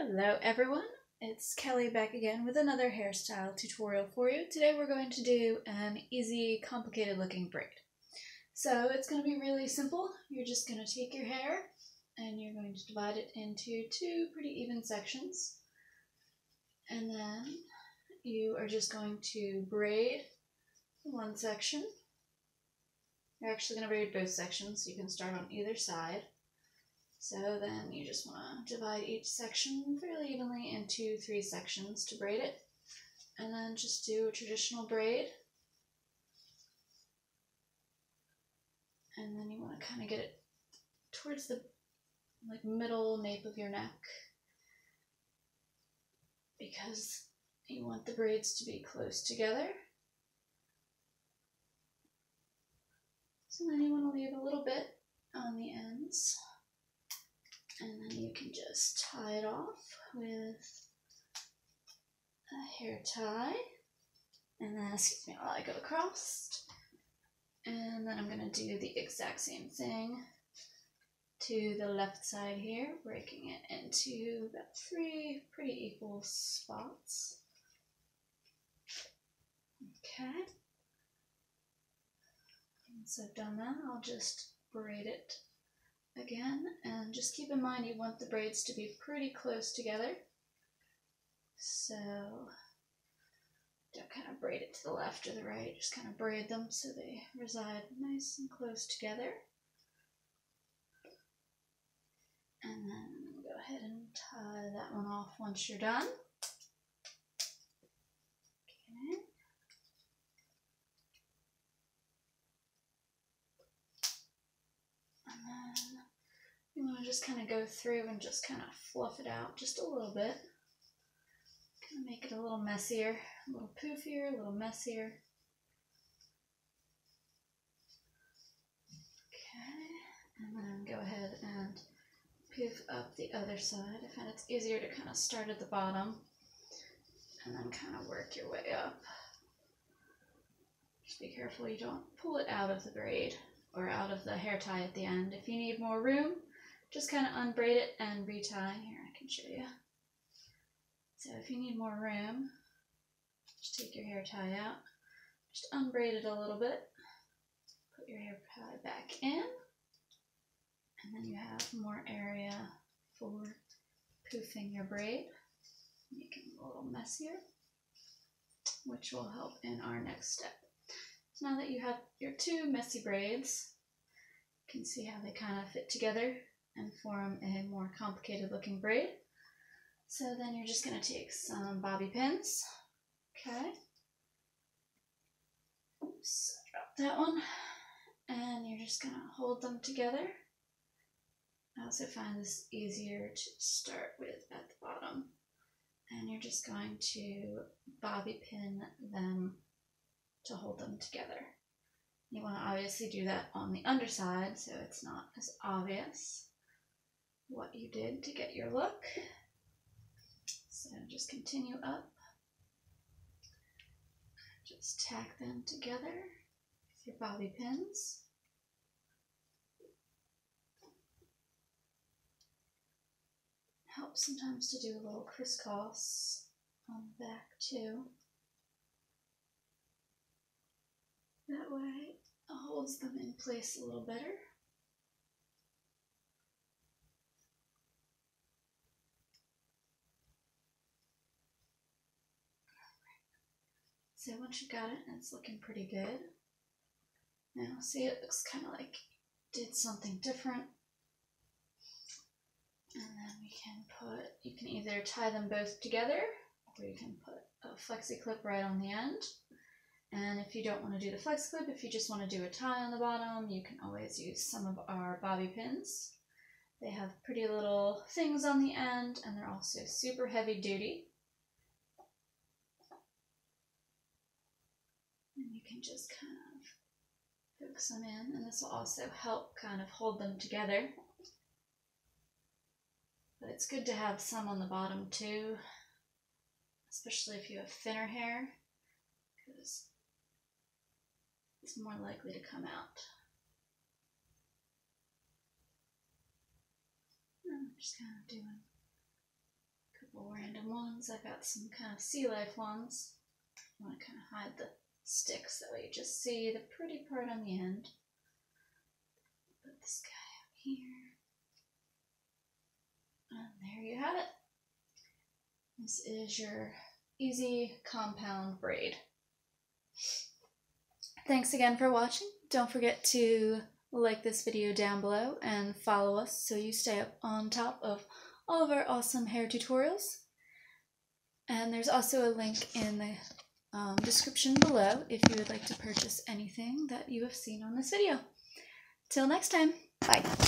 Hello everyone, it's Kelly back again with another hairstyle tutorial for you. Today we're going to do an easy, complicated looking braid. So it's going to be really simple. You're just going to take your hair and you're going to divide it into two pretty even sections. And then you are just going to braid one section. You're actually going to braid both sections, so you can start on either side. So then you just want to divide each section fairly evenly into 3 sections to braid it. And then just do a traditional braid. And then you want to kind of get it towards the middle nape of your neck, because you want the braids to be close together. So then you want to leave a little bit on the ends. And then you can just tie it off with a hair tie. And then, excuse me while I go across. And then I'm going to do the exact same thing to the left side here, breaking it into about 3 pretty equal spots. Okay. Once I've done that, I'll just braid it again, and just keep in mind you want the braids to be pretty close together, so don't kind of braid it to the left or the right, just kind of braid them so they reside nice and close together. And then go ahead and tie that one off once you're done. Okay. And then you want to just kind of go through and just kind of fluff it out just a little bit. Kind of make it a little messier, a little poofier, a little messier. Okay, and then go ahead and poof up the other side. I find it's easier to kind of start at the bottom and then kind of work your way up. Just be careful you don't pull it out of the braid or out of the hair tie at the end. If you need more room, just kind of unbraid it and retie. Here, I can show you. So if you need more room, just take your hair tie out, just unbraid it a little bit, put your hair tie back in, and then you have more area for poofing your braid, making it a little messier, which will help in our next step. So now that you have your 2 messy braids, you can see how they kind of fit together and form a more complicated looking braid. So then you're just going to take some bobby pins. Okay. Oops, drop that one. And you're just going to hold them together. I also find this easier to start with at the bottom. And you're just going to bobby pin them to hold them together. You want to obviously do that on the underside so it's not as obvious what you did to get your look. So just continue up, just tack them together with your bobby pins. Helps sometimes to do a little crisscross on the back too. That way it holds them in place a little better. So once you've got it and it's looking pretty good, now see, it looks kind of like did something different. And then we can you can either tie them both together, or you can put a flexi clip right on the end. And if you don't want to do the flexi clip, if you just want to do a tie on the bottom, you can always use some of our bobby pins. They have pretty little things on the end, and they're also super heavy duty. And you can just kind of focus them in, and this will also help kind of hold them together. But it's good to have some on the bottom too, especially if you have thinner hair, because it's more likely to come out. And I'm just kind of doing ones. I've got some kind of sea life ones. I want to kind of hide the sticks, that way you just see the pretty part on the end. Put this guy up here. And there you have it. This is your easy compound braid. Thanks again for watching. Don't forget to like this video down below and follow us so you stay up on top of all of our awesome hair tutorials. And there's also a link in the description below if you would like to purchase anything that you have seen on this video. Till next time, bye.